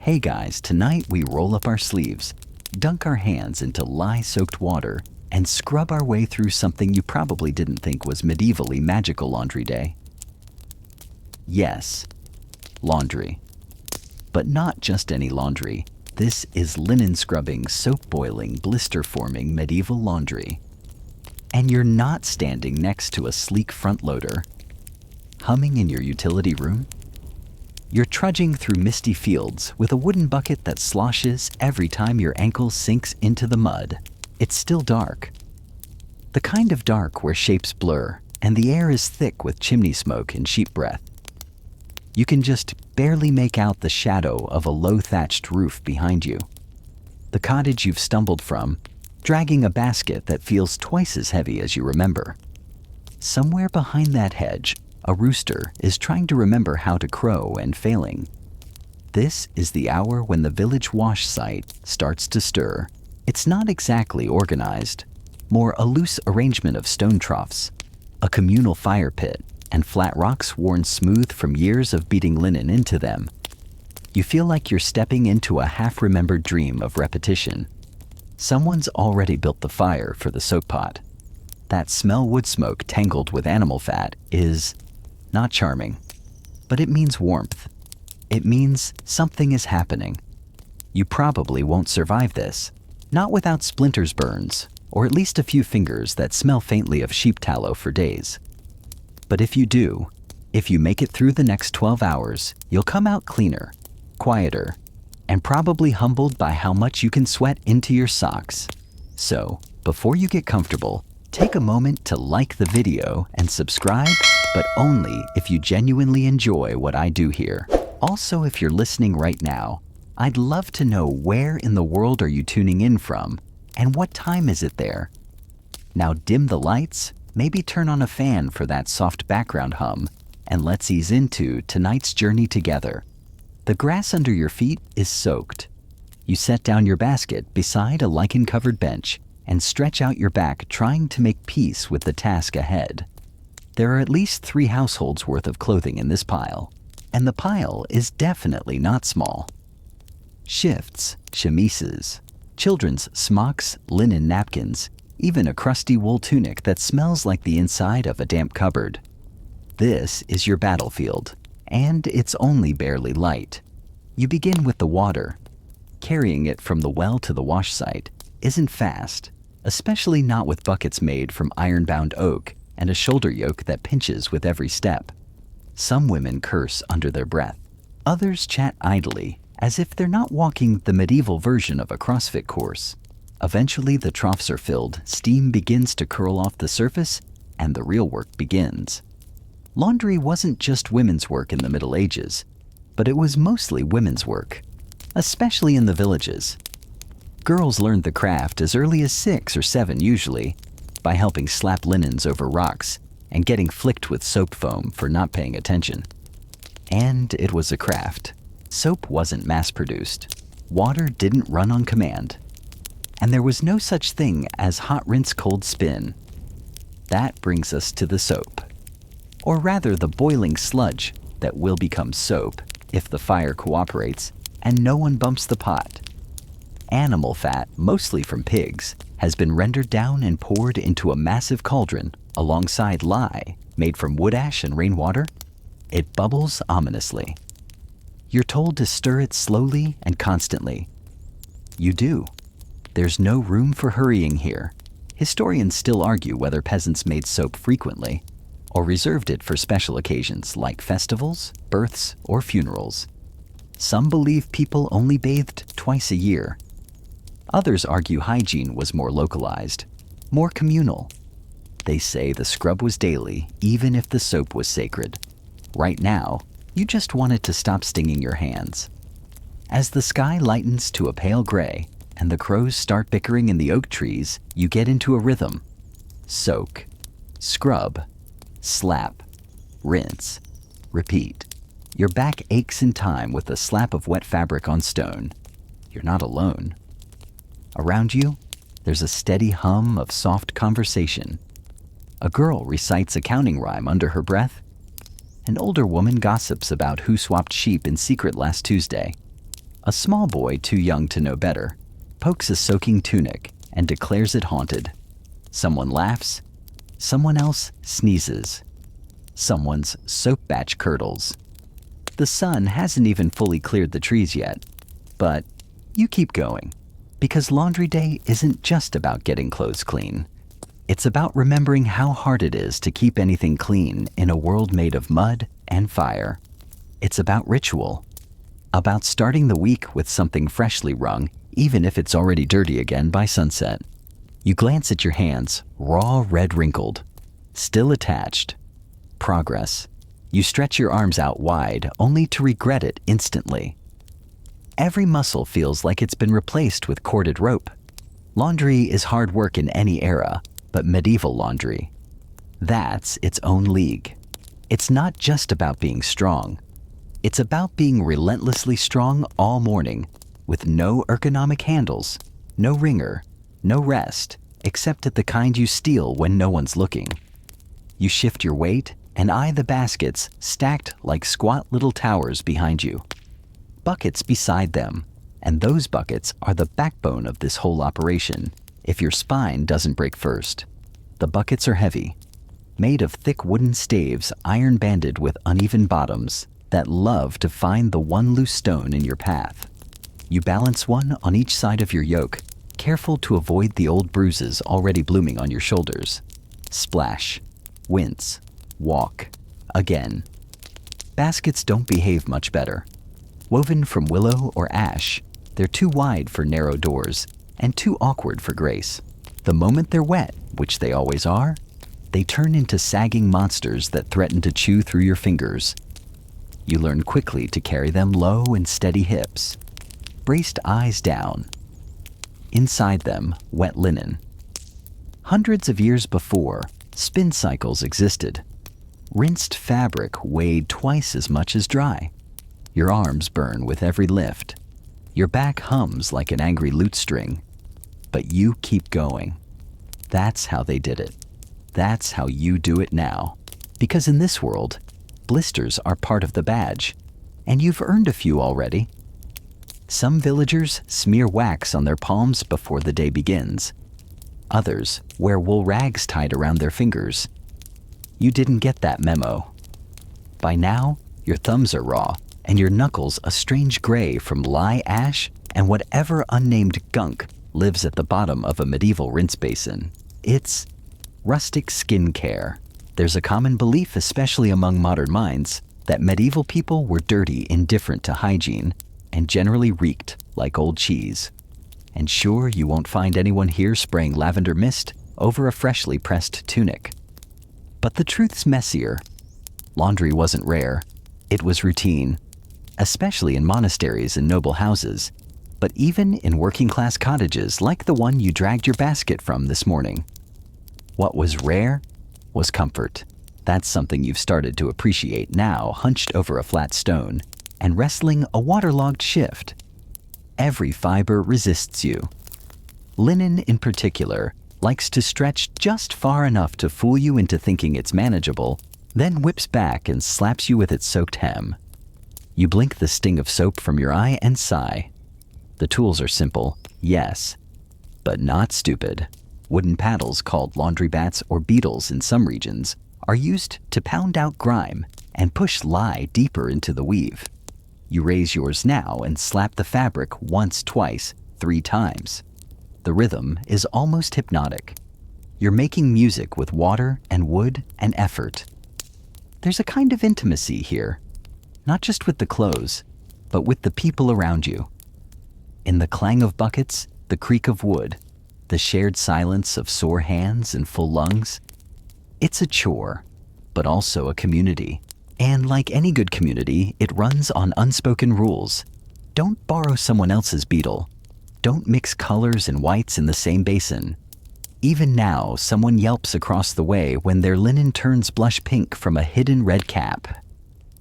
Hey guys, tonight we roll up our sleeves, dunk our hands into lye-soaked water, and scrub our way through something you probably didn't think was medievally magical laundry day. Yes, laundry. But not just any laundry. This is linen scrubbing, soap boiling, blister forming medieval laundry. And you're not standing next to a sleek front loader, humming in your utility room. You're trudging through misty fields with a wooden bucket that sloshes every time your ankle sinks into the mud. It's still dark. The kind of dark where shapes blur and the air is thick with chimney smoke and sheep breath. You can just barely make out the shadow of a low thatched roof behind you. The cottage you've stumbled from, dragging a basket that feels twice as heavy as you remember. Somewhere behind that hedge, a rooster is trying to remember how to crow and failing. This is the hour when the village wash site starts to stir. It's not exactly organized, more a loose arrangement of stone troughs, a communal fire pit, and flat rocks worn smooth from years of beating linen into them. You feel like you're stepping into a half-remembered dream of repetition. Someone's already built the fire for the soap pot. That smell wood smoke tangled with animal fat is not charming, but it means warmth. It means something is happening. You probably won't survive this, not without splinters burns, or at least a few fingers that smell faintly of sheep tallow for days. But if you do, if you make it through the next 12 hours, you'll come out cleaner, quieter, and probably humbled by how much you can sweat into your socks. So, before you get comfortable, take a moment to like the video and subscribe, but only if you genuinely enjoy what I do here. Also, if you're listening right now, I'd love to know where in the world are you tuning in from, and what time is it there? Now dim the lights, maybe turn on a fan for that soft background hum, and let's ease into tonight's journey together. The grass under your feet is soaked. You set down your basket beside a lichen-covered bench and stretch out your back, trying to make peace with the task ahead. There are at least 3 households worth of clothing in this pile, and the pile is definitely not small. Shifts, chemises, children's smocks, linen napkins, even a crusty wool tunic that smells like the inside of a damp cupboard. This is your battlefield, and it's only barely light. You begin with the water. Carrying it from the well to the wash site isn't fast, especially not with buckets made from iron-bound oak and a shoulder yoke that pinches with every step. Some women curse under their breath. Others chat idly, as if they're not walking the medieval version of a CrossFit course. Eventually, the troughs are filled, steam begins to curl off the surface, and the real work begins. Laundry wasn't just women's work in the Middle Ages, but it was mostly women's work, especially in the villages. Girls learned the craft as early as 6 or 7 usually, by helping slap linens over rocks and getting flicked with soap foam for not paying attention. And it was a craft. Soap wasn't mass-produced. Water didn't run on command. And there was no such thing as hot rinse cold spin. That brings us to the soap. Or rather the boiling sludge that will become soap if the fire cooperates and no one bumps the pot. Animal fat, mostly from pigs, has been rendered down and poured into a massive cauldron alongside lye made from wood ash and rainwater. It bubbles ominously. You're told to stir it slowly and constantly. You do. There's no room for hurrying here. Historians still argue whether peasants made soap frequently or reserved it for special occasions like festivals, births, or funerals. Some believe people only bathed twice a year. Others argue hygiene was more localized, more communal. They say the scrub was daily, even if the soap was sacred. Right now, you just want it to stop stinging your hands. As the sky lightens to a pale gray and the crows start bickering in the oak trees, you get into a rhythm. Soak, scrub, slap, rinse, repeat. Your back aches in time with the slap of wet fabric on stone. You're not alone. Around you, there's a steady hum of soft conversation. A girl recites a counting rhyme under her breath. An older woman gossips about who swapped sheep in secret last Tuesday. A small boy too young to know better pokes a soaking tunic and declares it haunted. Someone laughs. Someone else sneezes. Someone's soap batch curdles. The sun hasn't even fully cleared the trees yet, but you keep going, because laundry day isn't just about getting clothes clean. It's about remembering how hard it is to keep anything clean in a world made of mud and fire. It's about ritual, about starting the week with something freshly wrung, even if it's already dirty again by sunset. You glance at your hands, raw red wrinkled, still attached. Progress. You stretch your arms out wide, only to regret it instantly. Every muscle feels like it's been replaced with corded rope. Laundry is hard work in any era, but medieval laundry, that's its own league. It's not just about being strong. It's about being relentlessly strong all morning, with no ergonomic handles, no wringer, no rest, except at the kind you steal when no one's looking. You shift your weight and eye the baskets stacked like squat little towers behind you. Buckets beside them, and those buckets are the backbone of this whole operation, if your spine doesn't break first. The buckets are heavy, made of thick wooden staves iron-banded with uneven bottoms that love to find the one loose stone in your path. You balance one on each side of your yoke, careful to avoid the old bruises already blooming on your shoulders. Splash, wince, walk, again. Baskets don't behave much better. Woven from willow or ash, they're too wide for narrow doors and too awkward for grace. The moment they're wet, which they always are, they turn into sagging monsters that threaten to chew through your fingers. You learn quickly to carry them low and steady hips, braced eyes down. Inside them, wet linen. Hundreds of years before, spin cycles existed. Rinsed fabric weighed twice as much as dry. Your arms burn with every lift. Your back hums like an angry lute string. But you keep going. That's how they did it. That's how you do it now. Because in this world, blisters are part of the badge, and you've earned a few already. Some villagers smear wax on their palms before the day begins. Others wear wool rags tied around their fingers. You didn't get that memo. By now, your thumbs are raw, and your knuckles a strange gray from lye ash and whatever unnamed gunk lives at the bottom of a medieval rinse basin. It's rustic skin care. There's a common belief, especially among modern minds, that medieval people were dirty, indifferent to hygiene, and generally reeked like old cheese. And sure, you won't find anyone here spraying lavender mist over a freshly pressed tunic. But the truth's messier. Laundry wasn't rare. It was routine, especially in monasteries and noble houses, but even in working-class cottages like the one you dragged your basket from this morning. What was rare was comfort. That's something you've started to appreciate now, hunched over a flat stone and wrestling a waterlogged shift. Every fiber resists you. Linen, in particular, likes to stretch just far enough to fool you into thinking it's manageable, then whips back and slaps you with its soaked hem. You blink the sting of soap from your eye and sigh. The tools are simple, yes, but not stupid. Wooden paddles called laundry bats or beetles in some regions are used to pound out grime and push lye deeper into the weave. You raise yours now and slap the fabric once, twice, 3 times. The rhythm is almost hypnotic. You're making music with water and wood and effort. There's a kind of intimacy here, not just with the clothes, but with the people around you. In the clang of buckets, the creak of wood, the shared silence of sore hands and full lungs. It's a chore, but also a community. And like any good community, it runs on unspoken rules. Don't borrow someone else's beetle. Don't mix colors and whites in the same basin. Even now, someone yelps across the way when their linen turns blush pink from a hidden red cap.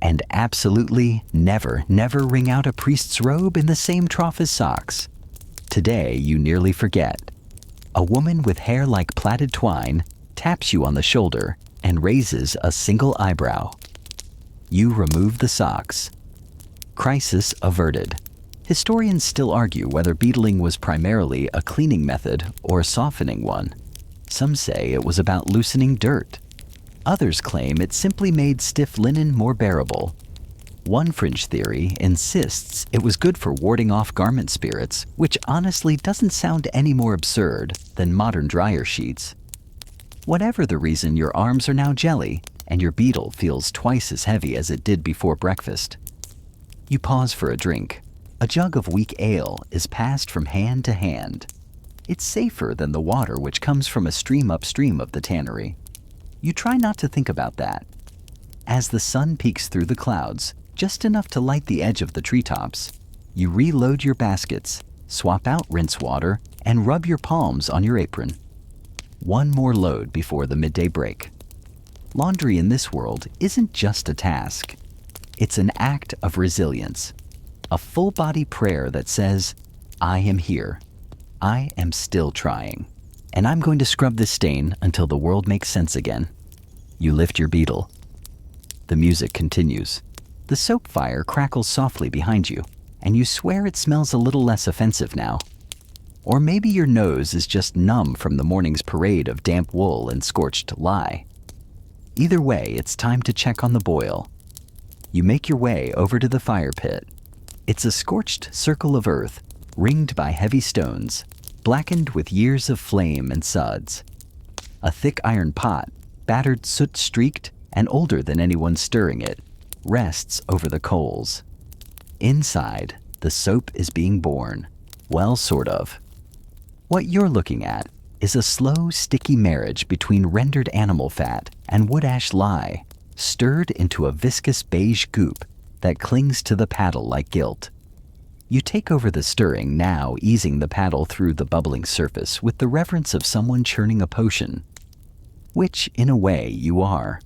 And absolutely never, never wring out a priest's robe in the same trough as socks. Today, you nearly forget. A woman with hair like plaited twine taps you on the shoulder and raises a single eyebrow. You remove the socks. Crisis averted. Historians still argue whether beetling was primarily a cleaning method or a softening one. Some say it was about loosening dirt. Others claim it simply made stiff linen more bearable. One fringe theory insists it was good for warding off garment spirits, which honestly doesn't sound any more absurd than modern dryer sheets. Whatever the reason, your arms are now jelly, and your beetle feels twice as heavy as it did before breakfast. You pause for a drink. A jug of weak ale is passed from hand to hand. It's safer than the water which comes from a stream upstream of the tannery. You try not to think about that. As the sun peeks through the clouds, just enough to light the edge of the treetops, you reload your baskets, swap out rinse water, and rub your palms on your apron. One more load before the midday break. Laundry in this world isn't just a task. It's an act of resilience. A full-body prayer that says, I am here. I am still trying. And I'm going to scrub this stain until the world makes sense again. You lift your beetle. The music continues. The soap fire crackles softly behind you, and you swear it smells a little less offensive now. Or maybe your nose is just numb from the morning's parade of damp wool and scorched lye. Either way, it's time to check on the boil. You make your way over to the fire pit. It's a scorched circle of earth, ringed by heavy stones, blackened with years of flame and suds. A thick iron pot, battered soot-streaked and older than anyone stirring it, rests over the coals. Inside, the soap is being born. Well, sort of. What you're looking at is a slow, sticky marriage between rendered animal fat and wood ash lye, stirred into a viscous beige goop that clings to the paddle like guilt. You take over the stirring, now easing the paddle through the bubbling surface with the reverence of someone churning a potion. Which, in a way, you are.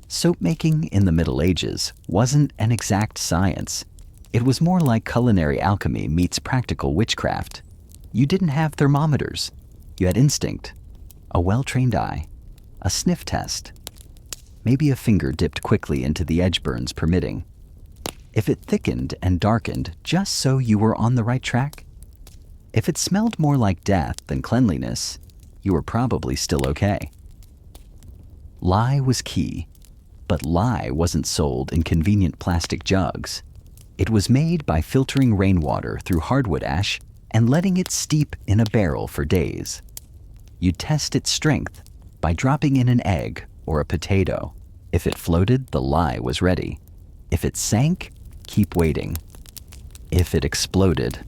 Soap making in the Middle Ages wasn't an exact science. It was more like culinary alchemy meets practical witchcraft. You didn't have thermometers. You had instinct, a well-trained eye, a sniff test. Maybe a finger dipped quickly into the edge burns permitting. If it thickened and darkened just so you were on the right track? If it smelled more like death than cleanliness, you were probably still okay. Lye was key, but lye wasn't sold in convenient plastic jugs. It was made by filtering rainwater through hardwood ash and letting it steep in a barrel for days. You test its strength by dropping in an egg or a potato. If it floated, the lye was ready. If it sank, keep waiting. If it exploded,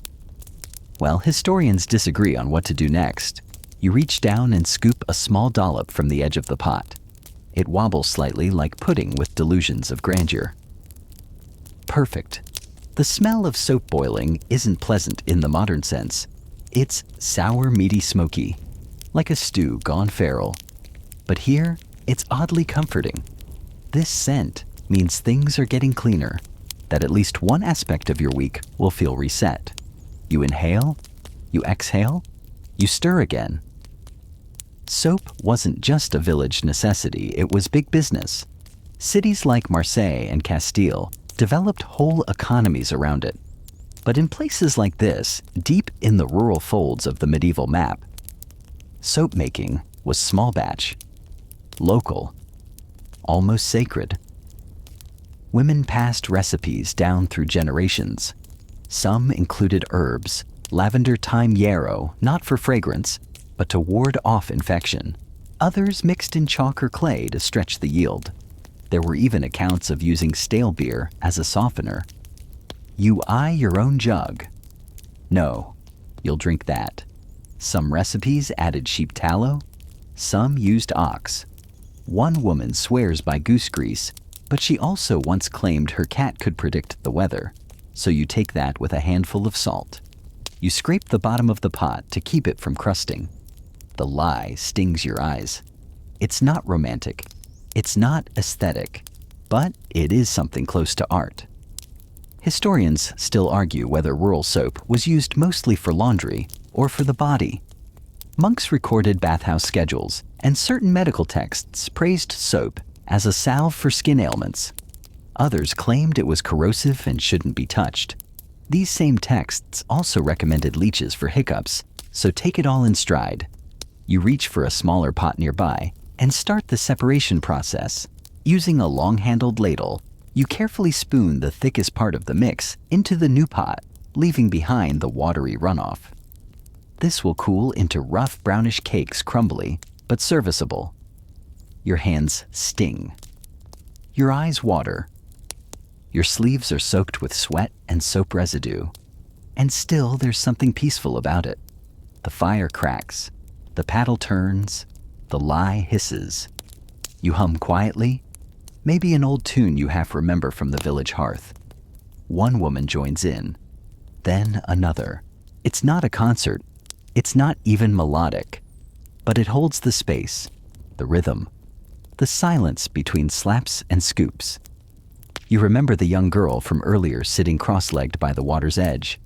well, historians disagree on what to do next. You reach down and scoop a small dollop from the edge of the pot. It wobbles slightly like pudding with delusions of grandeur. Perfect. The smell of soap boiling isn't pleasant in the modern sense. It's sour, meaty, smoky, like a stew gone feral. But here, it's oddly comforting. This scent means things are getting cleaner, that at least one aspect of your week will feel reset. You inhale, you exhale, you stir again. Soap wasn't just a village necessity, it was big business. Cities like Marseille and Castile developed whole economies around it. But in places like this, deep in the rural folds of the medieval map, soap making was small batch, local, almost sacred. Women passed recipes down through generations. Some included herbs, lavender, thyme, yarrow, not for fragrance, but to ward off infection. Others mixed in chalk or clay to stretch the yield. There were even accounts of using stale beer as a softener. You eye your own jug. No, you'll drink that. Some recipes added sheep tallow, some used ox. One woman swears by goose grease, but she also once claimed her cat could predict the weather, so you take that with a handful of salt. You scrape the bottom of the pot to keep it from crusting. The lye stings your eyes. It's not romantic. It's not aesthetic, but it is something close to art. Historians still argue whether rural soap was used mostly for laundry or for the body. Monks recorded bathhouse schedules, and certain medical texts praised soap as a salve for skin ailments. Others claimed it was corrosive and shouldn't be touched. These same texts also recommended leeches for hiccups, so take it all in stride. You reach for a smaller pot nearby and start the separation process. Using a long-handled ladle, you carefully spoon the thickest part of the mix into the new pot, leaving behind the watery runoff. This will cool into rough brownish cakes, crumbly but serviceable. Your hands sting. Your eyes water. Your sleeves are soaked with sweat and soap residue. And still there's something peaceful about it. The fire cracks, the paddle turns, the lye hisses. You hum quietly, maybe an old tune you half remember from the village hearth. One woman joins in, then another. It's not a concert, it's not even melodic, but it holds the space, the rhythm, the silence between slaps and scoops. You remember the young girl from earlier sitting cross-legged by the water's edge.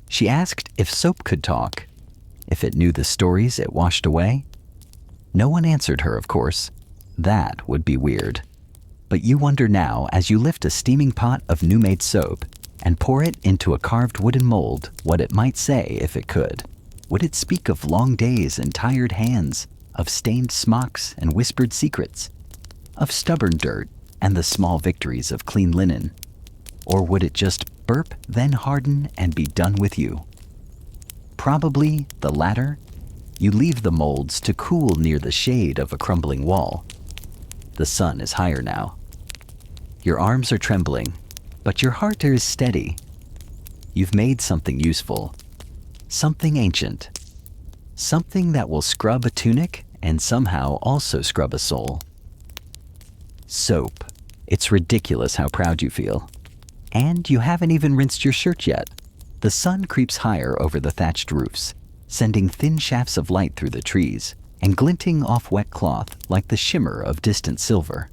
She asked if soap could talk, if it knew the stories it washed away. No one answered her, of course. That would be weird. But you wonder now as you lift a steaming pot of new-made soap and pour it into a carved wooden mold what it might say if it could. Would it speak of long days and tired hands, of stained smocks and whispered secrets, of stubborn dirt and the small victories of clean linen? Or would it just burp, then harden and be done with you? Probably the latter. You leave the molds to cool near the shade of a crumbling wall. The sun is higher now. Your arms are trembling, but your heart is steady. You've made something useful, something ancient, something that will scrub a tunic and somehow also scrub a soul. Soap. It's ridiculous how proud you feel. And you haven't even rinsed your shirt yet. The sun creeps higher over the thatched roofs, sending thin shafts of light through the trees and glinting off wet cloth like the shimmer of distant silver.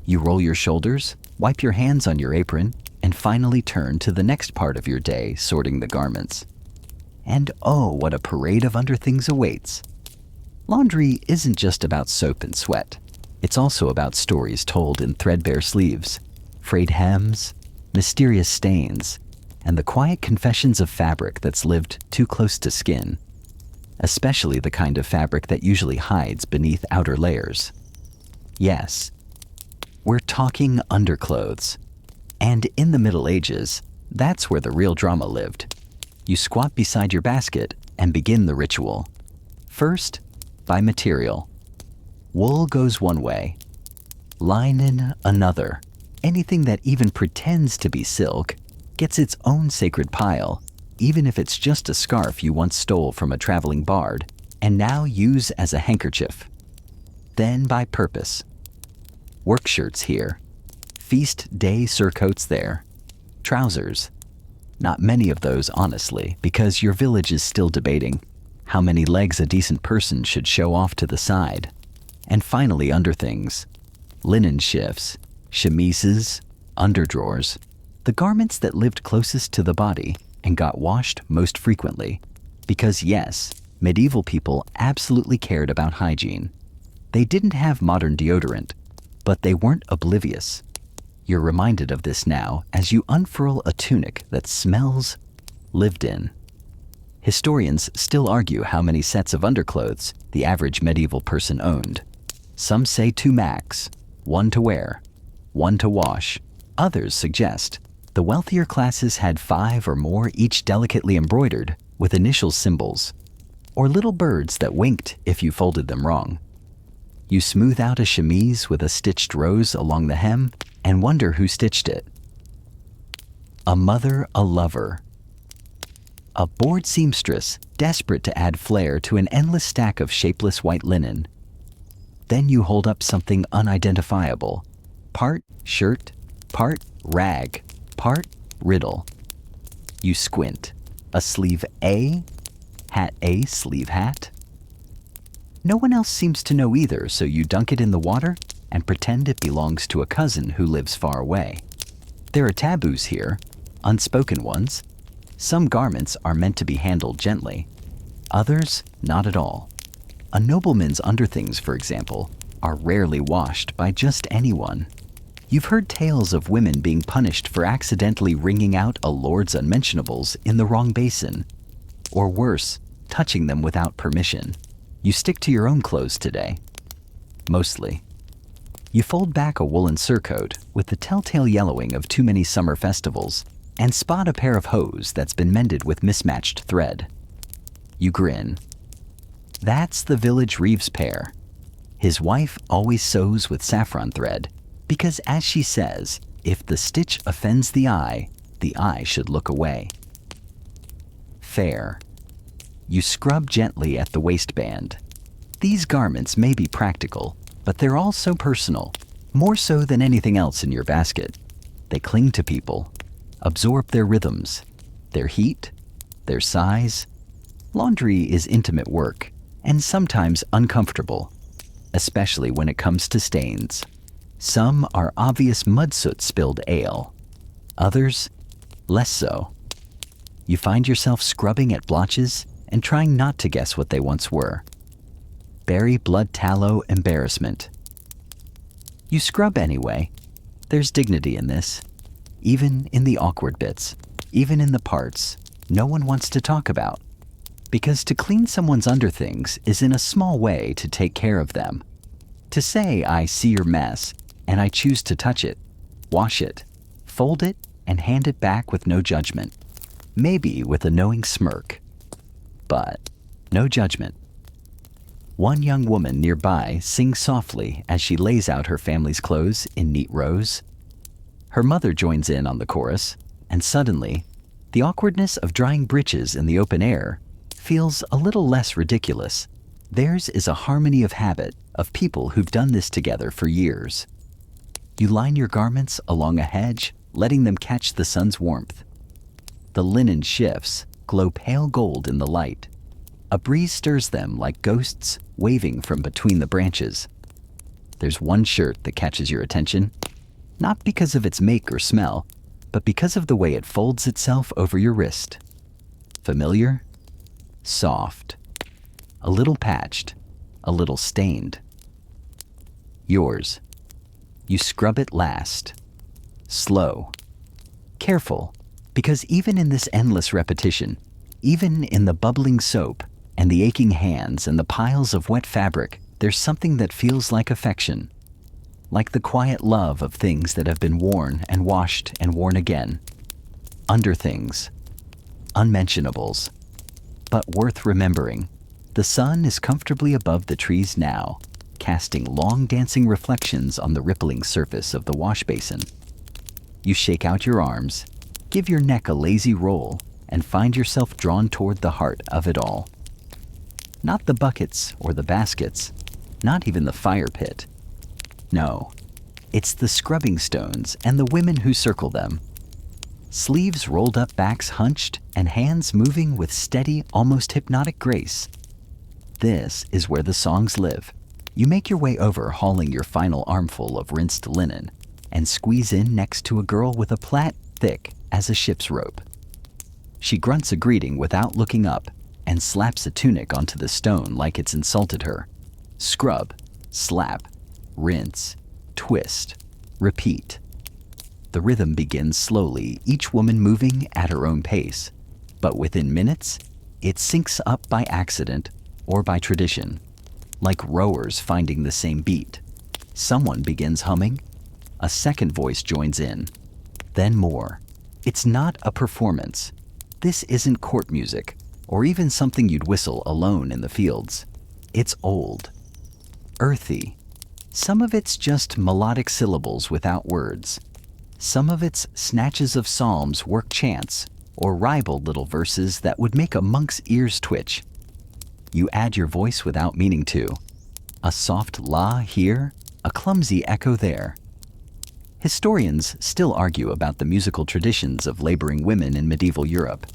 You roll your shoulders, wipe your hands on your apron, and finally turn to the next part of your day sorting the garments. And oh, what a parade of underthings awaits. Laundry isn't just about soap and sweat. It's also about stories told in threadbare sleeves, frayed hems, mysterious stains, and the quiet confessions of fabric that's lived too close to skin, especially the kind of fabric that usually hides beneath outer layers. Yes, we're talking underclothes. And in the Middle Ages, that's where the real drama lived. You squat beside your basket and begin the ritual. First, by material. Wool goes one way, linen another. Anything that even pretends to be silk gets its own sacred pile, even if it's just a scarf you once stole from a traveling bard and now use as a handkerchief. Then by purpose. Work shirts here, feast day surcoats there, trousers. Not many of those, honestly, because your village is still debating how many legs a decent person should show off to the side. And finally, underthings, linen shifts, chemises, underdrawers, the garments that lived closest to the body and got washed most frequently. Because yes, medieval people absolutely cared about hygiene. They didn't have modern deodorant, but they weren't oblivious. You're reminded of this now as you unfurl a tunic that smells lived in. Historians still argue how many sets of underclothes the average medieval person owned. Some say 2 max, 1 to wear, 1 to wash. Others suggest the wealthier classes had 5 or more, each delicately embroidered with initial symbols, or little birds that winked if you folded them wrong. You smooth out a chemise with a stitched rose along the hem and wonder who stitched it. A mother, a lover. A bored seamstress, desperate to add flair to an endless stack of shapeless white linen. Then you hold up something unidentifiable. Part shirt, part rag, part riddle. You squint. A sleeve A? Hat A, sleeve hat? No one else seems to know either, so you dunk it in the water and pretend it belongs to a cousin who lives far away. There are taboos here, unspoken ones. Some garments are meant to be handled gently, others not at all. A nobleman's underthings, for example, are rarely washed by just anyone. You've heard tales of women being punished for accidentally wringing out a lord's unmentionables in the wrong basin, or worse, touching them without permission. You stick to your own clothes today. Mostly. You fold back a woolen surcoat with the telltale yellowing of too many summer festivals and spot a pair of hose that's been mended with mismatched thread. You grin. That's the village Reeves pair. His wife always sews with saffron thread because, as she says, if the stitch offends the eye should look away. Fair. You scrub gently at the waistband. These garments may be practical, but they're also personal, more so than anything else in your basket. They cling to people, absorb their rhythms, their heat, their size. Laundry is intimate work, and sometimes uncomfortable, especially when it comes to stains. Some are obvious mud soot spilled ale. Others, less so. You find yourself scrubbing at blotches and trying not to guess what they once were. Berry blood tallow embarrassment. You scrub anyway. There's dignity in this. Even in the awkward bits. Even in the parts no one wants to talk about. Because to clean someone's underthings is in a small way to take care of them. To say I see your mess and I choose to touch it, wash it, fold it, and hand it back with no judgment. Maybe with a knowing smirk. But no judgment. One young woman nearby sings softly as she lays out her family's clothes in neat rows. Her mother joins in on the chorus, and suddenly, the awkwardness of drying breeches in the open air feels a little less ridiculous. Theirs is a harmony of habit, of people who've done this together for years. You line your garments along a hedge, letting them catch the sun's warmth. The linen shifts, glow pale gold in the light. A breeze stirs them like ghosts waving from between the branches. There's one shirt that catches your attention, not because of its make or smell, but because of the way it folds itself over your wrist. Familiar? Soft. A little patched, a little stained. Yours. You scrub it last. Slow. Careful, because even in this endless repetition, even in the bubbling soap and the aching hands and the piles of wet fabric, there's something that feels like affection. Like the quiet love of things that have been worn and washed and worn again. Underthings. Unmentionables. But worth remembering. The sun is comfortably above the trees now, casting long dancing reflections on the rippling surface of the wash basin. You shake out your arms, give your neck a lazy roll, and find yourself drawn toward the heart of it all. Not the buckets or the baskets, not even the fire pit. No, it's the scrubbing stones and the women who circle them. Sleeves rolled up, backs hunched, and hands moving with steady, almost hypnotic grace. This is where the songs live. You make your way over, hauling your final armful of rinsed linen, and squeeze in next to a girl with a plait thick as a ship's rope. She grunts a greeting without looking up and slaps a tunic onto the stone like it's insulted her. Scrub, slap, rinse, twist, repeat. The rhythm begins slowly, each woman moving at her own pace. But within minutes, it syncs up by accident or by tradition, like rowers finding the same beat. Someone begins humming, a second voice joins in, then more. It's not a performance. This isn't court music, or even something you'd whistle alone in the fields. It's old, earthy. Some of it's just melodic syllables without words. Some of it's snatches of psalms work chants, or ribald little verses that would make a monk's ears twitch. You add your voice without meaning to. A soft la here, a clumsy echo there. Historians still argue about the musical traditions of laboring women in medieval Europe.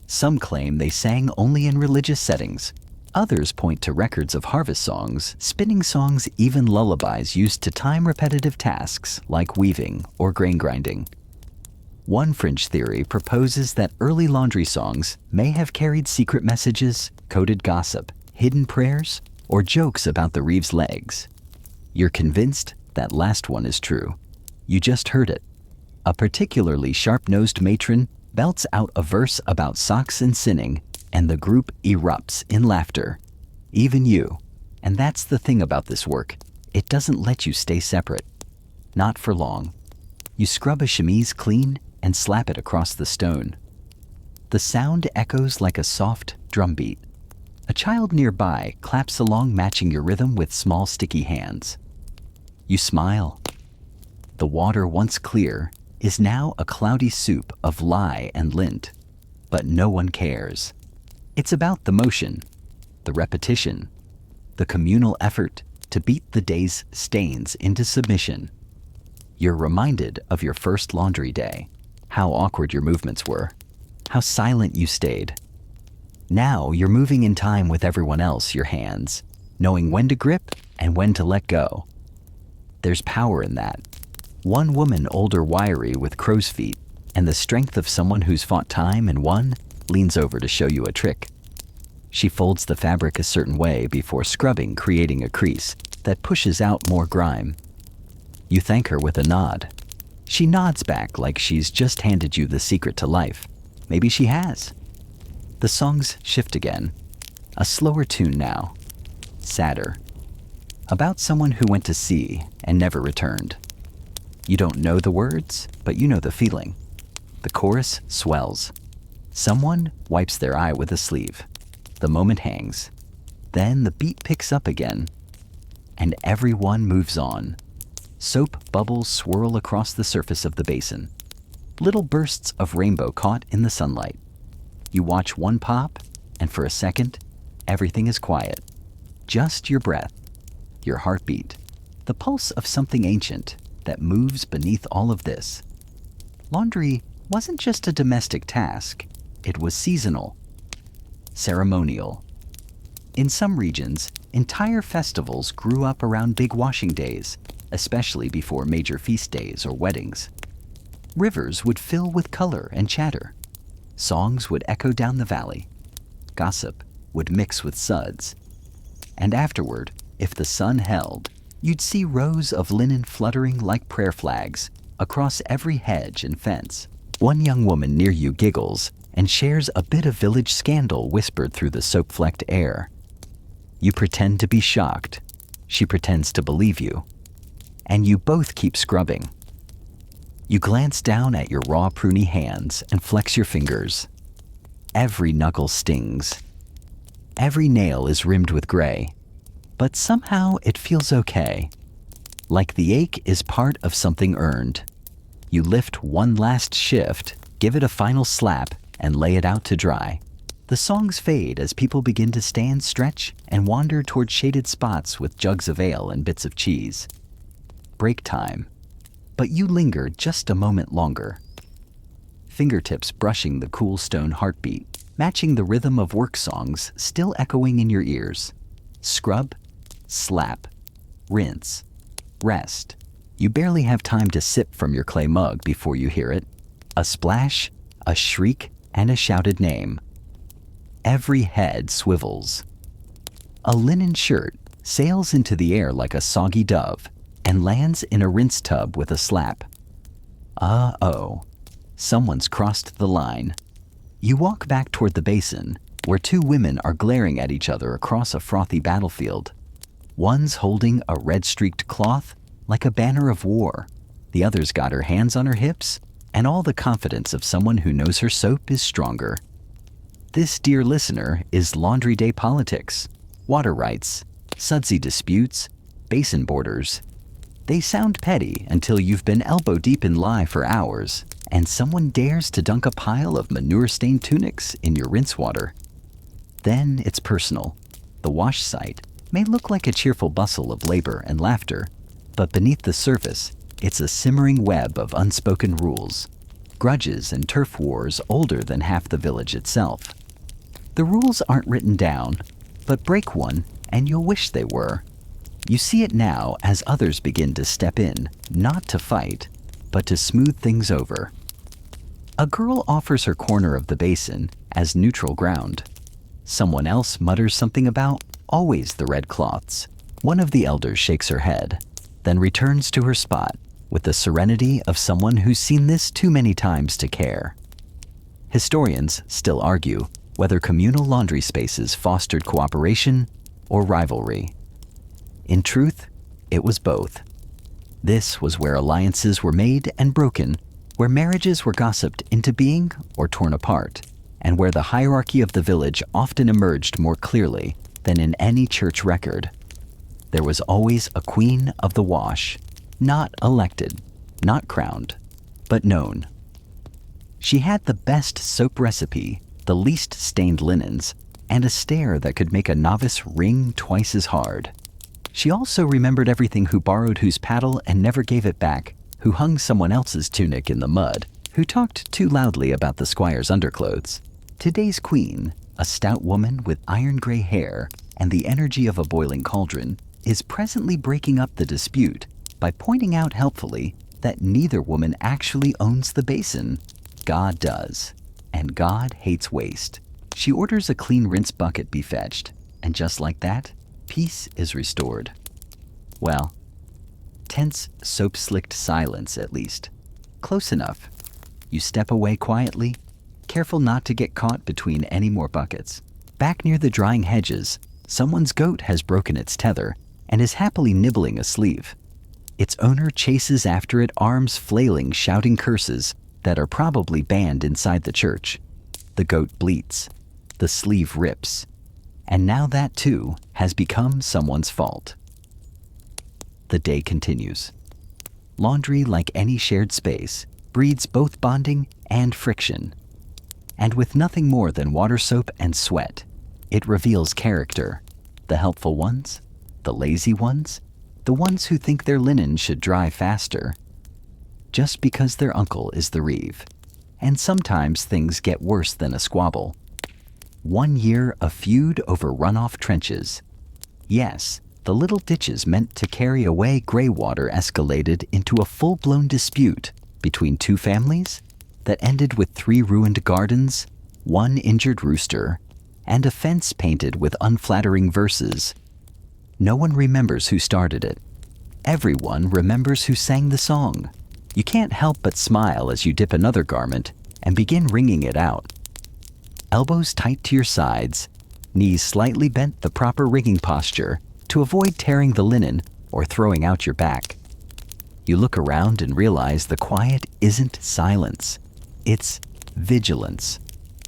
Some claim they sang only in religious settings. Others point to records of harvest songs, spinning songs, even lullabies used to time repetitive tasks like weaving or grain grinding. One fringe theory proposes that early laundry songs may have carried secret messages, coded gossip, hidden prayers, or jokes about the Reeves' legs. You're convinced that last one is true. You just heard it. A particularly sharp-nosed matron belts out a verse about socks and sinning, and the group erupts in laughter. Even you. And that's the thing about this work. It doesn't let you stay separate. Not for long. You scrub a chemise clean and slap it across the stone. The sound echoes like a soft drum beat. A child nearby claps along, matching your rhythm with small sticky hands. You smile. The water, once clear, is now a cloudy soup of lye and lint. But no one cares. It's about the motion, the repetition, the communal effort to beat the day's stains into submission. You're reminded of your first laundry day, how awkward your movements were, how silent you stayed. Now you're moving in time with everyone else, your hands, knowing when to grip and when to let go. There's power in that. One woman, older, wiry, with crow's feet, and the strength of someone who's fought time and won, leans over to show you a trick. She folds the fabric a certain way before scrubbing, creating a crease that pushes out more grime. You thank her with a nod. She nods back like she's just handed you the secret to life. Maybe she has. The songs shift again. A slower tune now. Sadder. About someone who went to sea and never returned. You don't know the words, but you know the feeling. The chorus swells. Someone wipes their eye with a sleeve. The moment hangs. Then the beat picks up again. And everyone moves on. Soap bubbles swirl across the surface of the basin. Little bursts of rainbow caught in the sunlight. You watch one pop, and for a second, everything is quiet. Just your breath, your heartbeat, the pulse of something ancient that moves beneath all of this. Laundry wasn't just a domestic task. It was seasonal, ceremonial. In some regions, entire festivals grew up around big washing days, especially before major feast days or weddings. Rivers would fill with color and chatter. Songs would echo down the valley. Gossip would mix with suds. And afterward, if the sun held, you'd see rows of linen fluttering like prayer flags across every hedge and fence. One young woman near you giggles and shares a bit of village scandal whispered through the soap-flecked air. You pretend to be shocked. She pretends to believe you. And you both keep scrubbing. You glance down at your raw, pruny hands and flex your fingers. Every knuckle stings. Every nail is rimmed with gray. But somehow it feels okay. Like the ache is part of something earned. You lift one last shift, give it a final slap, and lay it out to dry. The songs fade as people begin to stand, stretch, and wander toward shaded spots with jugs of ale and bits of cheese. Break time. But you linger just a moment longer. Fingertips brushing the cool stone heartbeat, matching the rhythm of work songs still echoing in your ears. Scrub, slap, rinse, rest. You barely have time to sip from your clay mug before you hear it. A splash, a shriek, and a shouted name. Every head swivels. A linen shirt sails into the air like a soggy dove and lands in a rinse tub with a slap. Uh-oh. Someone's crossed the line. You walk back toward the basin, where two women are glaring at each other across a frothy battlefield. One's holding a red-streaked cloth like a banner of war. The other's got her hands on her hips and all the confidence of someone who knows her soap is stronger. This, dear listener, is Laundry Day politics, water rights, sudsy disputes, basin borders. They sound petty until you've been elbow-deep in lye for hours and someone dares to dunk a pile of manure-stained tunics in your rinse water. Then it's personal. The wash site may look like a cheerful bustle of labor and laughter, but beneath the surface, it's a simmering web of unspoken rules, grudges and turf wars older than half the village itself. The rules aren't written down, but break one and you'll wish they were. You see it now as others begin to step in, not to fight, but to smooth things over. A girl offers her corner of the basin as neutral ground. Someone else mutters something about always the red cloths. One of the elders shakes her head, then returns to her spot, with the serenity of someone who's seen this too many times to care. Historians still argue whether communal laundry spaces fostered cooperation or rivalry. In truth, it was both. This was where alliances were made and broken, where marriages were gossiped into being or torn apart, and where the hierarchy of the village often emerged more clearly than in any church record. There was always a queen of the wash, not elected, not crowned, but known. She had the best soap recipe, the least stained linens, and a stare that could make a novice wring twice as hard. She also remembered everything: who borrowed whose paddle and never gave it back, who hung someone else's tunic in the mud, who talked too loudly about the squire's underclothes. Today's queen, a stout woman with iron-gray hair and the energy of a boiling cauldron, is presently breaking up the dispute by pointing out helpfully that neither woman actually owns the basin. God does, and God hates waste. She orders a clean rinse bucket be fetched, and just like that, peace is restored. Well, tense, soap-slicked silence at least. Close enough. You step away quietly, careful not to get caught between any more buckets. Back near the drying hedges, someone's goat has broken its tether and is happily nibbling a sleeve. Its owner chases after it, arms flailing, shouting curses that are probably banned inside the church. The goat bleats. The sleeve rips. And now that, too, has become someone's fault. The day continues. Laundry, like any shared space, breeds both bonding and friction. And with nothing more than water, soap, and sweat, it reveals character. The helpful ones, the lazy ones, the ones who think their linen should dry faster, just because their uncle is the reeve. And sometimes things get worse than a squabble. 1 year of feud over runoff trenches. Yes, the little ditches meant to carry away gray water escalated into a full-blown dispute between two families that ended with 3 ruined gardens, 1 injured rooster, and a fence painted with unflattering verses. No one remembers who started it. Everyone remembers who sang the song. You can't help but smile as you dip another garment and begin wringing it out. Elbows tight to your sides, knees slightly bent, the proper wringing posture to avoid tearing the linen or throwing out your back. You look around and realize the quiet isn't silence. It's vigilance.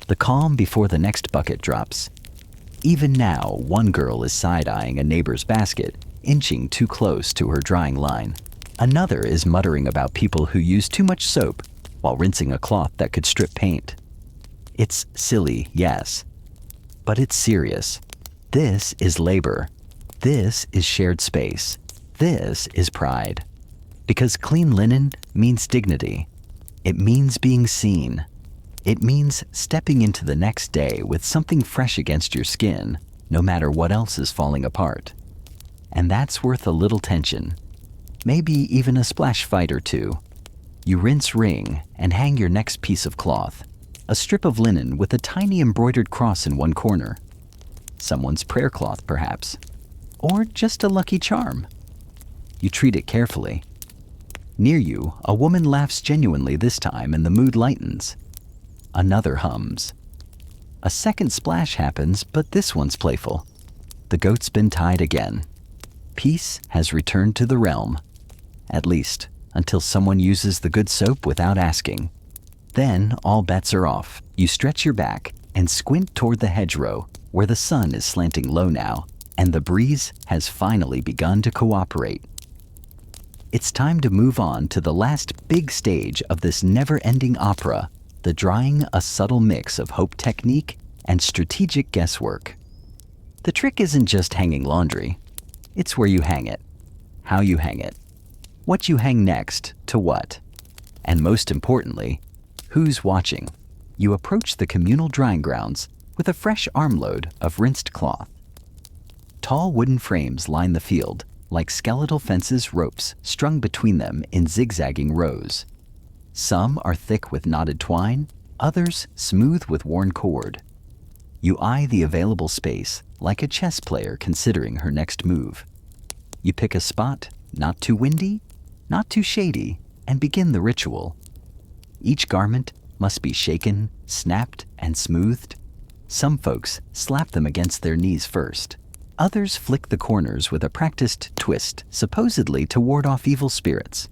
The calm before the next bucket drops. Even now, one girl is side-eyeing a neighbor's basket, inching too close to her drying line. Another is muttering about people who use too much soap while rinsing a cloth that could strip paint. It's silly, yes, but it's serious. This is labor. This is shared space. This is pride. Because clean linen means dignity. It means being seen. It means stepping into the next day with something fresh against your skin, no matter what else is falling apart. And that's worth a little tension. Maybe even a splash fight or two. You rinse, wring, and hang your next piece of cloth. A strip of linen with a tiny embroidered cross in one corner. Someone's prayer cloth, perhaps. Or just a lucky charm. You treat it carefully. Near you, a woman laughs genuinely this time and the mood lightens. Another hums. A second splash happens, but this one's playful. The goat's been tied again. Peace has returned to the realm. At least, until someone uses the good soap without asking. Then all bets are off. You stretch your back and squint toward the hedgerow, where the sun is slanting low now, and the breeze has finally begun to cooperate. It's time to move on to the last big stage of this never-ending opera, the drying, a subtle mix of hope technique and strategic guesswork. The trick isn't just hanging laundry. It's where you hang it, how you hang it, what you hang next to what, and most importantly, who's watching. You approach the communal drying grounds with a fresh armload of rinsed cloth. Tall wooden frames line the field, like skeletal fences, ropes strung between them in zigzagging rows. Some are thick with knotted twine, others smooth with worn cord. You eye the available space like a chess player considering her next move. You pick a spot, not too windy, not too shady, and begin the ritual. Each garment must be shaken, snapped, and smoothed. Some folks slap them against their knees first. Others flick the corners with a practiced twist, supposedly to ward off evil spirits.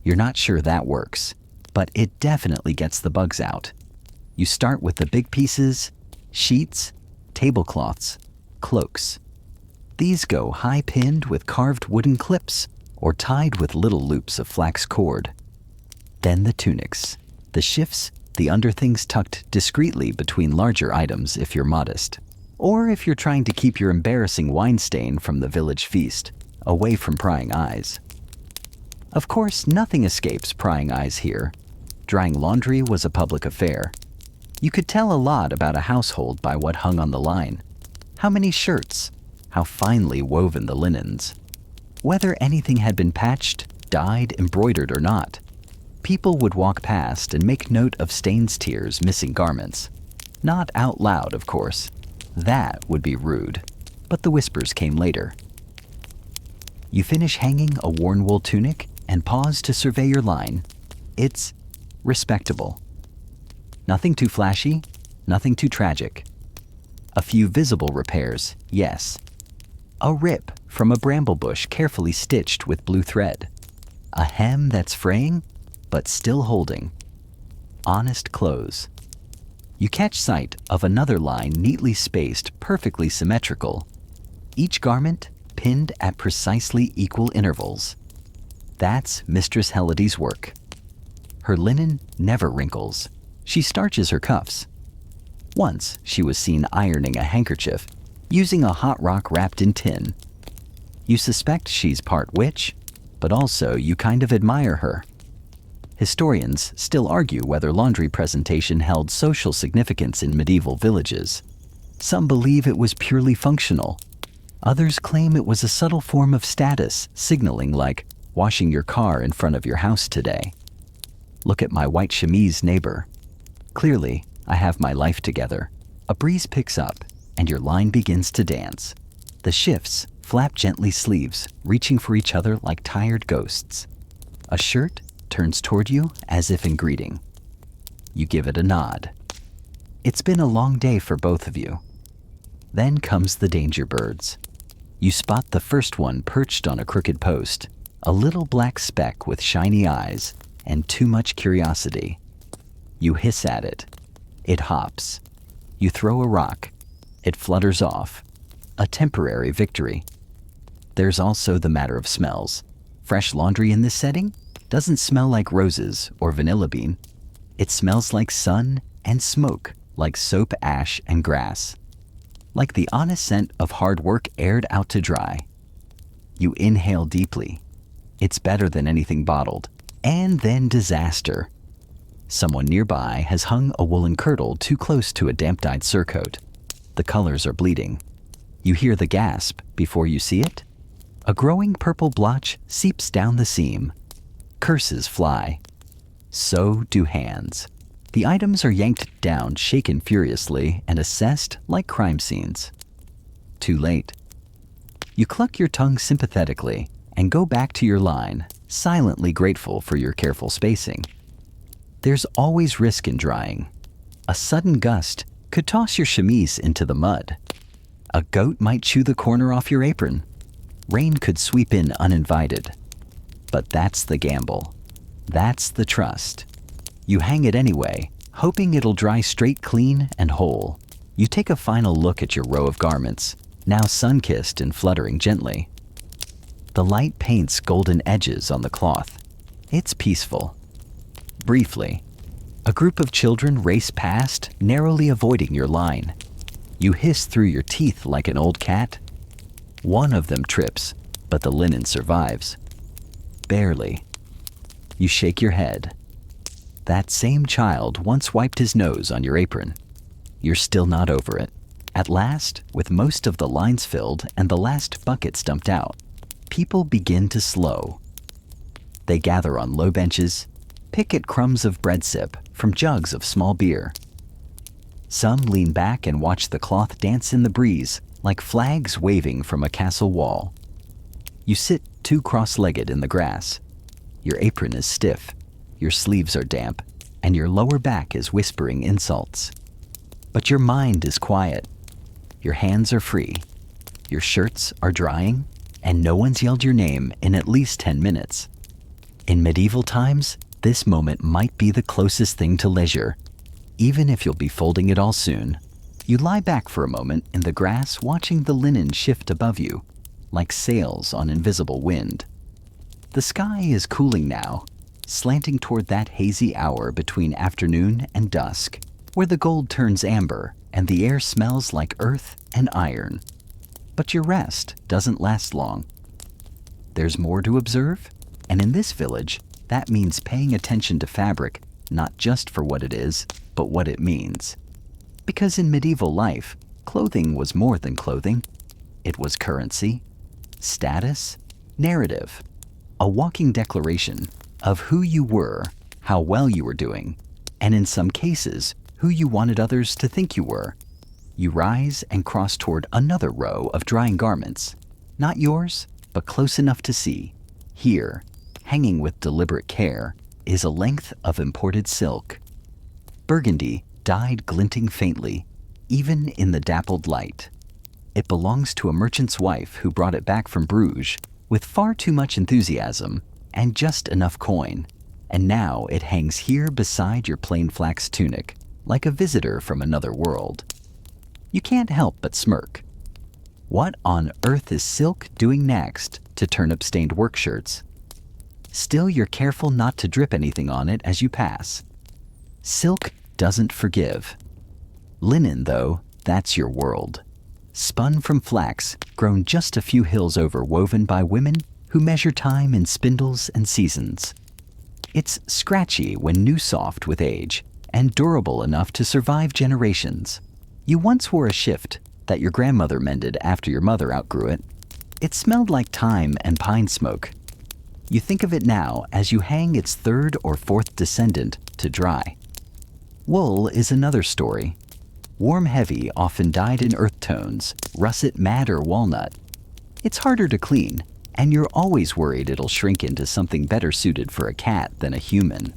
You're not sure that works, but it definitely gets the bugs out. You start with the big pieces: sheets, tablecloths, cloaks. These go high-pinned with carved wooden clips or tied with little loops of flax cord. Then the tunics, the shifts, the underthings tucked discreetly between larger items if you're modest, or if you're trying to keep your embarrassing wine stain from the village feast away from prying eyes. Of course, nothing escapes prying eyes here. Drying laundry was a public affair. You could tell a lot about a household by what hung on the line. How many shirts, how finely woven the linens, whether anything had been patched, dyed, embroidered or not. People would walk past and make note of stains, tears, missing garments. Not out loud, of course. That would be rude. But the whispers came later. You finish hanging a worn wool tunic and pause to survey your line. It's respectable. Nothing too flashy, nothing too tragic. A few visible repairs, yes. A rip from a bramble bush carefully stitched with blue thread. A hem that's fraying, but still holding. Honest clothes. You catch sight of another line neatly spaced, perfectly symmetrical. Each garment pinned at precisely equal intervals. That's Mistress Helidy's work. Her linen never wrinkles. She starches her cuffs. Once she was seen ironing a handkerchief using a hot rock wrapped in tin. You suspect she's part witch, but also you kind of admire her. Historians still argue whether laundry presentation held social significance in medieval villages. Some believe it was purely functional. Others claim it was a subtle form of status, signaling like washing your car in front of your house today. Look at my white chemise neighbor. Clearly, I have my life together. A breeze picks up, and your line begins to dance. The shifts flap gently sleeves, reaching for each other like tired ghosts. A shirt turns toward you as if in greeting. You give it a nod. It's been a long day for both of you. Then comes the danger birds. You spot the first one perched on a crooked post, a little black speck with shiny eyes and too much curiosity. You hiss at it. It hops. You throw a rock. It flutters off. A temporary victory. There's also the matter of smells. Fresh laundry in this setting doesn't smell like roses or vanilla bean. It smells like sun and smoke, like soap, ash, and grass. Like the honest scent of hard work aired out to dry. You inhale deeply. It's better than anything bottled. And then disaster. Someone nearby has hung a woolen kirtle too close to a damp-dyed surcoat. The colors are bleeding. You hear the gasp before you see it. A growing purple blotch seeps down the seam. Curses fly. So do hands. The items are yanked down, shaken furiously, and assessed like crime scenes. Too late. You cluck your tongue sympathetically and go back to your line, silently grateful for your careful spacing. There's always risk in drying. A sudden gust could toss your chemise into the mud. A goat might chew the corner off your apron. Rain could sweep in uninvited. But that's the gamble. That's the trust. You hang it anyway, hoping it'll dry straight, clean, and whole. You take a final look at your row of garments, now sun-kissed and fluttering gently. The light paints golden edges on the cloth. It's peaceful. Briefly, a group of children race past, narrowly avoiding your line. You hiss through your teeth like an old cat. One of them trips, but the linen survives. Barely. You shake your head. That same child once wiped his nose on your apron. You're still not over it. At last, with most of the lines filled and the last buckets dumped out, people begin to slow. They gather on low benches, pick at crumbs of bread sip from jugs of small beer. Some lean back and watch the cloth dance in the breeze like flags waving from a castle wall. You sit too cross-legged in the grass. Your apron is stiff, your sleeves are damp, and your lower back is whispering insults. But your mind is quiet. Your hands are free. Your shirts are drying, and no one's yelled your name in at least 10 minutes. In medieval times, this moment might be the closest thing to leisure, even if you'll be folding it all soon. You lie back for a moment in the grass watching the linen shift above you, like sails on invisible wind. The sky is cooling now, slanting toward that hazy hour between afternoon and dusk, where the gold turns amber and the air smells like earth and iron. But your rest doesn't last long. There's more to observe, and in this village, that means paying attention to fabric, not just for what it is, but what it means. Because in medieval life, clothing was more than clothing. It was currency, status, narrative, a walking declaration of who you were, how well you were doing, and in some cases, who you wanted others to think you were. You rise and cross toward another row of drying garments, not yours, but close enough to see. Here, hanging with deliberate care, is a length of imported silk. Burgundy, dyed glinting faintly, even in the dappled light. It belongs to a merchant's wife who brought it back from Bruges with far too much enthusiasm and just enough coin, and now it hangs here beside your plain flax tunic, like a visitor from another world. You can't help but smirk. What on earth is silk doing next to turnip-stained work shirts? Still, you're careful not to drip anything on it as you pass. Silk doesn't forgive. Linen, though, that's your world. Spun from flax, grown just a few hills over, woven by women who measure time in spindles and seasons. It's scratchy when new soft with age, and durable enough to survive generations. You once wore a shift that your grandmother mended after your mother outgrew it. It smelled like thyme and pine smoke. You think of it now as you hang its third or fourth descendant to dry. Wool is another story. Warm heavy, often dyed in earth tones, russet madder walnut. It's harder to clean, and you're always worried it'll shrink into something better suited for a cat than a human.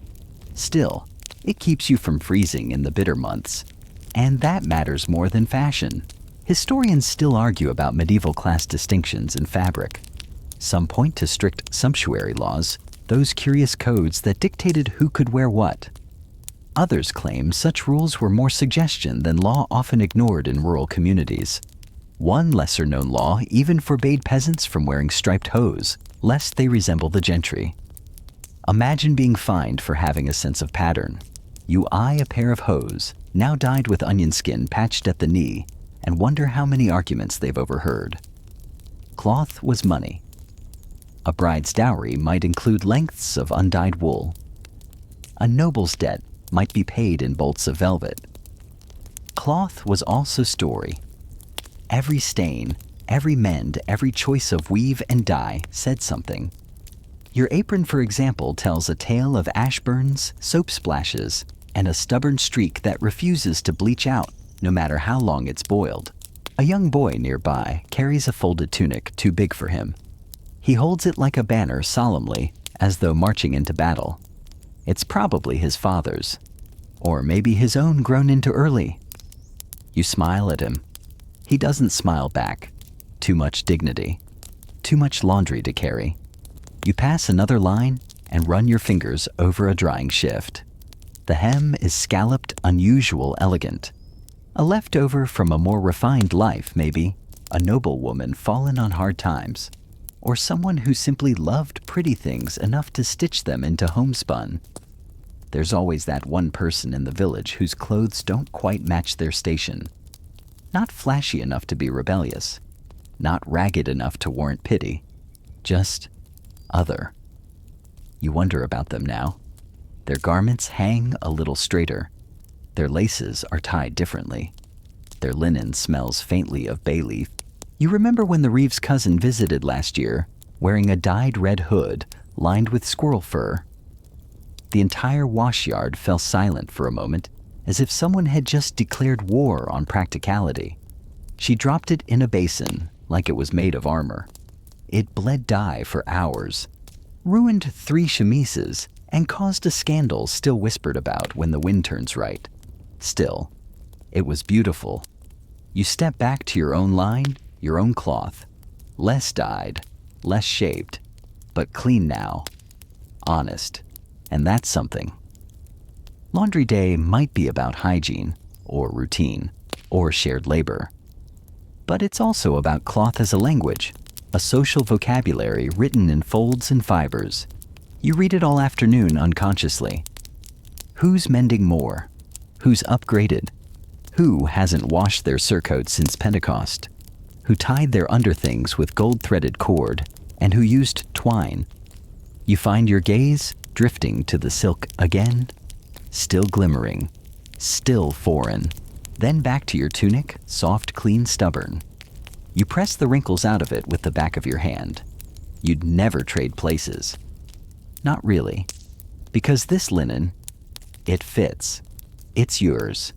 Still, it keeps you from freezing in the bitter months, and that matters more than fashion. Historians still argue about medieval class distinctions in fabric. Some point to strict sumptuary laws, those curious codes that dictated who could wear what. Others claim such rules were more suggestion than law often ignored in rural communities. One lesser-known law even forbade peasants from wearing striped hose, lest they resemble the gentry. Imagine being fined for having a sense of pattern. You eye a pair of hose, now dyed with onion skin patched at the knee, and wonder how many arguments they've overheard. Cloth was money. A bride's dowry might include lengths of undyed wool. A noble's debt might be paid in bolts of velvet. Cloth was also story. Every stain, every mend, every choice of weave and dye said something. Your apron, for example, tells a tale of ash burns, soap splashes, and a stubborn streak that refuses to bleach out no matter how long it's boiled. A young boy nearby carries a folded tunic too big for him. He holds it like a banner solemnly, as though marching into battle. It's probably his father's, or maybe his own grown into early. You smile at him. He doesn't smile back. Too much dignity. Too much laundry to carry. You pass another line and run your fingers over a drying shift. The hem is scalloped, unusual, elegant. A leftover from a more refined life, maybe. A noble woman fallen on hard times. Or someone who simply loved pretty things enough to stitch them into homespun. There's always that one person in the village whose clothes don't quite match their station. Not flashy enough to be rebellious. Not ragged enough to warrant pity. Just other. You wonder about them now. Their garments hang a little straighter. Their laces are tied differently. Their linen smells faintly of bay leaf. You remember when the Reeves' cousin visited last year, wearing a dyed red hood lined with squirrel fur. The entire washyard fell silent for a moment, as if someone had just declared war on practicality. She dropped it in a basin, like it was made of armor. It bled dye for hours. ruined 3 chemises, and caused a scandal still whispered about when the wind turns right. Still, it was beautiful. You step back to your own line, your own cloth. Less dyed, less shaped, but clean now. Honest. And that's something. Laundry day might be about hygiene, or routine, or shared labor. But it's also about cloth as a language, a social vocabulary written in folds and fibers. You read it all afternoon unconsciously. Who's mending more? Who's upgraded? Who hasn't washed their surcoat since Pentecost? Who tied their underthings with gold-threaded cord, and who used twine? You find your gaze drifting to the silk again, still glimmering, still foreign. Then back to your tunic, soft, clean, stubborn. You press the wrinkles out of it with the back of your hand. You'd never trade places. Not really. Because this linen, it fits. It's yours.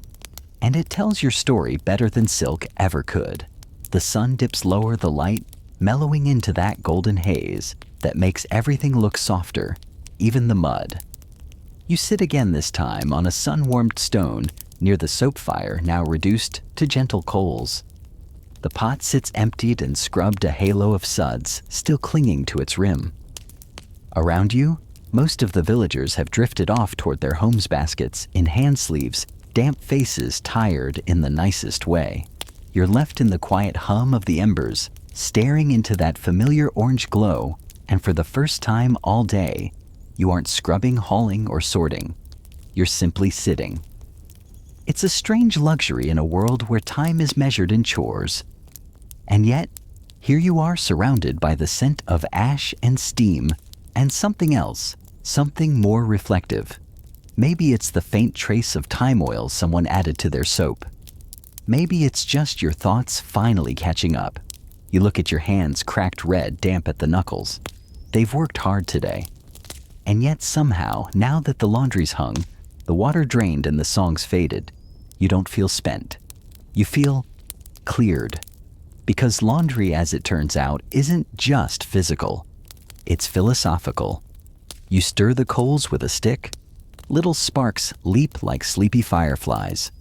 And it tells your story better than silk ever could. The sun dips lower the light, mellowing into that golden haze that makes everything look softer, even the mud. You sit again this time on a sun-warmed stone near the soap fire now reduced to gentle coals. The pot sits emptied and scrubbed, a halo of suds still clinging to its rim. Around you, most of the villagers have drifted off toward their homes baskets in hand sleeves, damp faces tired in the nicest way. You're left in the quiet hum of the embers, staring into that familiar orange glow, and for the first time all day, you aren't scrubbing, hauling, or sorting. You're simply sitting. It's a strange luxury in a world where time is measured in chores. And yet, here you are surrounded by the scent of ash and steam, and something else, something more reflective. Maybe it's the faint trace of thyme oil someone added to their soap. Maybe it's just your thoughts finally catching up. You look at your hands cracked red, damp at the knuckles. They've worked hard today. And yet somehow, now that the laundry's hung, the water drained and the songs faded, you don't feel spent. You feel cleared. Because laundry, as it turns out, isn't just physical. It's philosophical. You stir the coals with a stick. Little sparks leap like sleepy fireflies.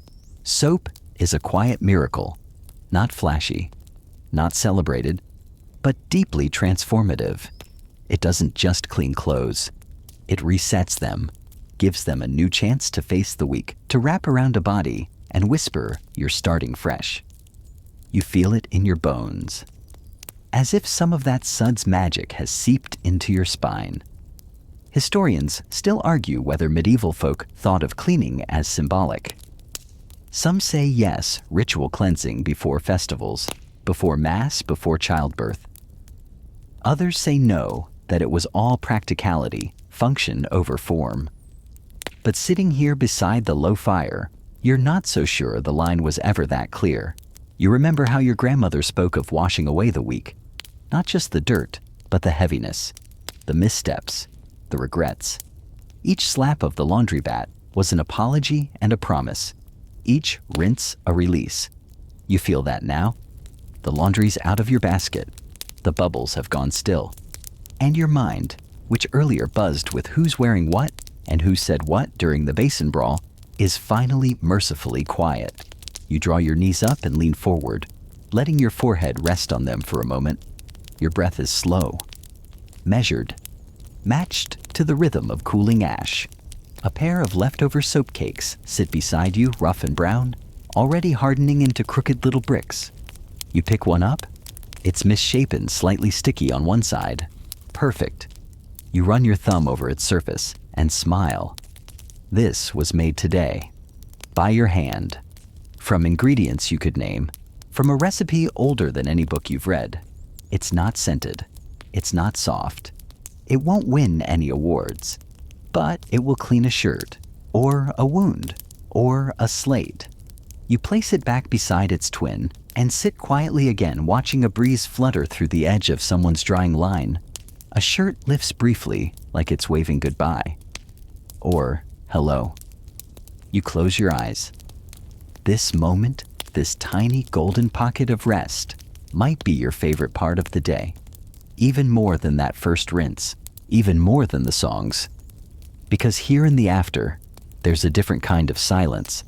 Soap is a quiet miracle, not flashy, not celebrated, but deeply transformative. It doesn't just clean clothes. It resets them, gives them a new chance to face the week, to wrap around a body and whisper you're starting fresh. You feel it in your bones, as if some of that sud's magic has seeped into your spine. Historians still argue whether medieval folk thought of cleaning as symbolic. Some say yes, ritual cleansing before festivals, before mass, before childbirth. Others say no, that it was all practicality, function over form. But sitting here beside the low fire, you're not so sure the line was ever that clear. You remember how your grandmother spoke of washing away the week. Not just the dirt, but the heaviness, the missteps, the regrets. Each slap of the laundry bat was an apology and a promise. Each rinse a release. You feel that now? The laundry's out of your basket. The bubbles have gone still. And your mind, which earlier buzzed with who's wearing what and who said what during the basin brawl, is finally mercifully quiet. You draw your knees up and lean forward, letting your forehead rest on them for a moment. Your breath is slow, measured, matched to the rhythm of cooling ash. A pair of leftover soap cakes sit beside you, rough and brown, already hardening into crooked little bricks. You pick one up. It's misshapen, slightly sticky on one side. Perfect. You run your thumb over its surface and smile. This was made today, by your hand, from ingredients you could name, from a recipe older than any book you've read. It's not scented. It's not soft. It won't win any awards, but it will clean a shirt, or a wound, or a slate. You place it back beside its twin and sit quietly again, watching a breeze flutter through the edge of someone's drying line. A shirt lifts briefly, like it's waving goodbye. Or hello. You close your eyes. This moment, this tiny golden pocket of rest, might be your favorite part of the day, even more than that first rinse. even more than the songs. Because here in the after, there's a different kind of silence.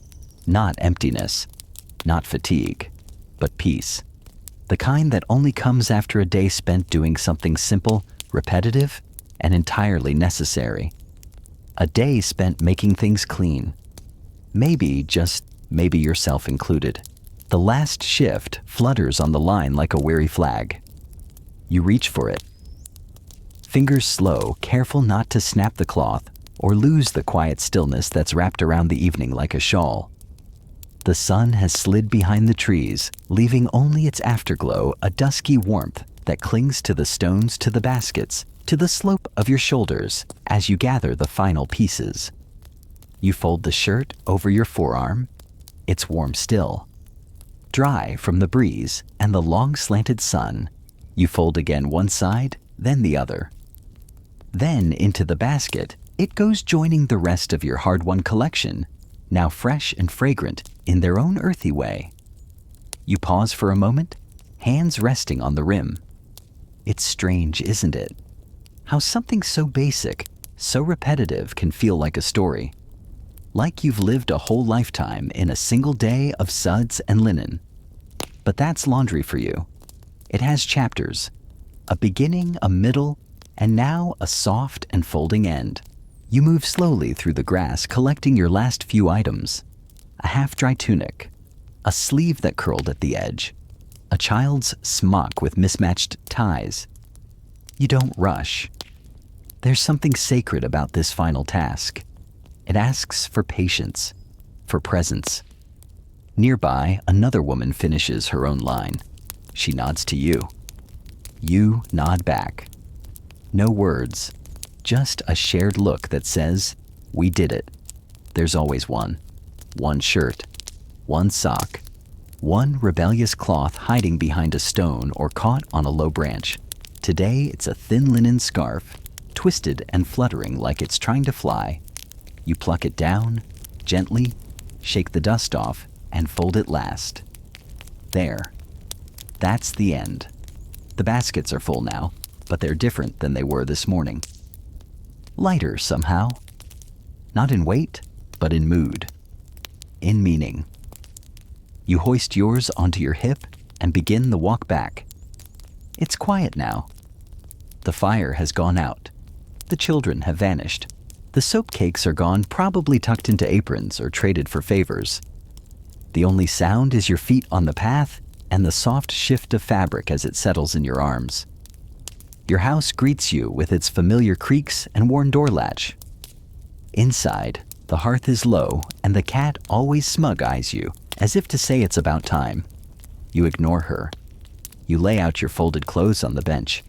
Not emptiness, not fatigue, but peace. The kind that only comes after a day spent doing something simple, repetitive, and entirely necessary. A day spent making things clean. Maybe, just maybe yourself included. The last shift flutters on the line like a weary flag. You reach for it. Fingers slow, careful not to snap the cloth or lose the quiet stillness that's wrapped around the evening like a shawl. The sun has slid behind the trees, leaving only its afterglow, a dusky warmth that clings to the stones, to the baskets, to the slope of your shoulders as you gather the final pieces. You fold the shirt over your forearm. It's warm still. Dry from the breeze and the long slanted sun. You fold again one side, then the other. Then into the basket, it goes joining the rest of your hard-won collection, now fresh and fragrant in their own earthy way. You pause for a moment, hands resting on the rim. It's strange, isn't it? How something so basic, so repetitive can feel like a story. Like you've lived a whole lifetime in a single day of suds and linen. But that's laundry for you. It has chapters, a beginning, a middle, and now a soft and folding end. You move slowly through the grass, collecting your last few items. A half-dry tunic, a sleeve that curled at the edge, a child's smock with mismatched ties. You don't rush. There's something sacred about this final task. It asks for patience, for presence. Nearby, another woman finishes her own line. She nods to you. You nod back. No words, just a shared look that says, we did it. There's always one. One shirt, one sock, one rebellious cloth hiding behind a stone or caught on a low branch. Today it's a thin linen scarf, twisted and fluttering like it's trying to fly. You pluck it down, gently, shake the dust off, and fold it last. There. That's the end. The baskets are full now, but they're different than they were this morning. Lighter somehow. Not in weight, but in mood. In meaning. You hoist yours onto your hip and begin the walk back. It's quiet now. The fire has gone out. The children have vanished. The soap cakes are gone, probably tucked into aprons or traded for favors. The only sound is your feet on the path and the soft shift of fabric as it settles in your arms. Your house greets you with its familiar creaks and worn door latch. Inside, the hearth is low and the cat always smug eyes you, as if to say it's about time. You ignore her. You lay out your folded clothes on the bench,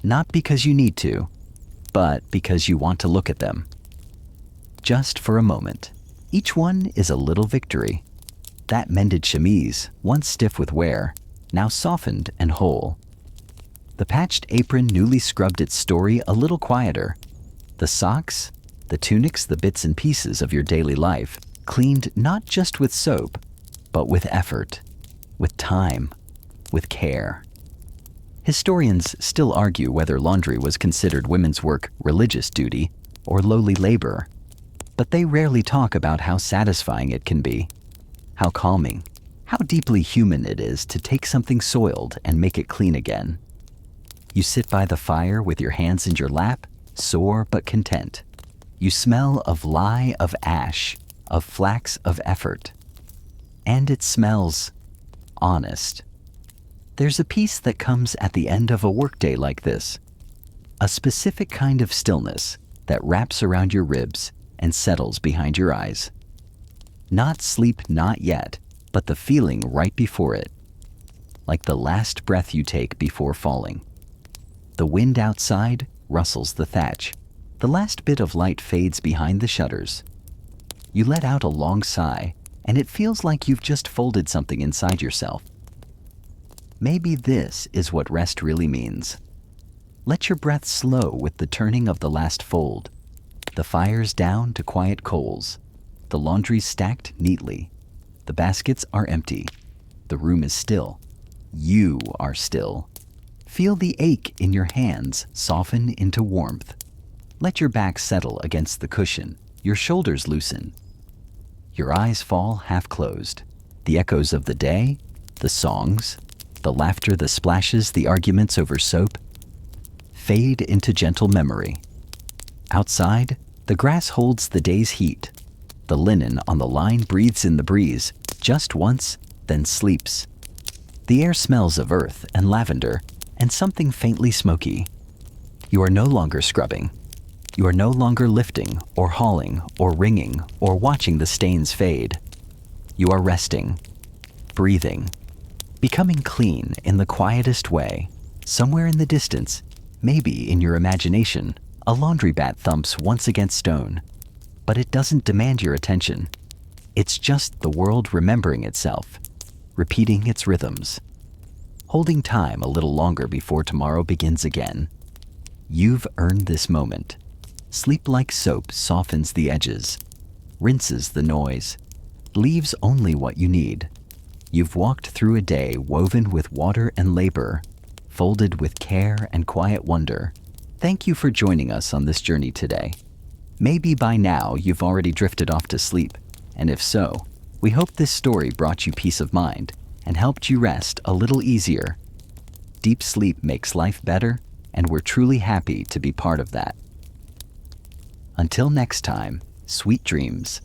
not because you need to, but because you want to look at them. Just for a moment. Each one is a little victory. That mended chemise, once stiff with wear, now softened and whole. The patched apron newly scrubbed its story a little quieter. The socks, the tunics, the bits and pieces of your daily life, cleaned not just with soap, but with effort, with time, with care. Historians still argue whether laundry was considered women's work, religious duty, or lowly labor. But they rarely talk about how satisfying it can be, how calming, how deeply human it is to take something soiled and make it clean again. You sit by the fire with your hands in your lap, sore but content. You smell of lye, of ash, of flax, of effort. And it smells honest. There's a peace that comes at the end of a workday like this. A specific kind of stillness that wraps around your ribs and settles behind your eyes. Not sleep, not yet, but the feeling right before it. Like the last breath you take before falling. The wind outside rustles the thatch. The last bit of light fades behind the shutters. You let out a long sigh, and it feels like you've just folded something inside yourself. Maybe this is what rest really means. Let your breath slow with the turning of the last fold. The fire's down to quiet coals. The laundry's stacked neatly. The baskets are empty. The room is still. You are still. Feel the ache in your hands soften into warmth. Let your back settle against the cushion, your shoulders loosen. Your eyes fall half closed. The echoes of the day, the songs, the laughter, the splashes, the arguments over soap, fade into gentle memory. Outside, the grass holds the day's heat. The linen on the line breathes in the breeze, just once, then sleeps. The air smells of earth and lavender and something faintly smoky. You are no longer scrubbing. You are no longer lifting or hauling or wringing or watching the stains fade. You are resting, breathing, becoming clean in the quietest way. Somewhere in the distance, maybe in your imagination, a laundry bat thumps once against stone. But it doesn't demand your attention. It's just the world remembering itself, repeating its rhythms, holding time a little longer before tomorrow begins again. You've earned this moment. Sleep like soap softens the edges, rinses the noise, leaves only what you need. You've walked through a day woven with water and labor, folded with care and quiet wonder. Thank you for joining us on this journey today. Maybe by now you've already drifted off to sleep, and if so, we hope this story brought you peace of mind and helped you rest a little easier. Deep sleep makes life better, and we're truly happy to be part of that. Until next time, sweet dreams.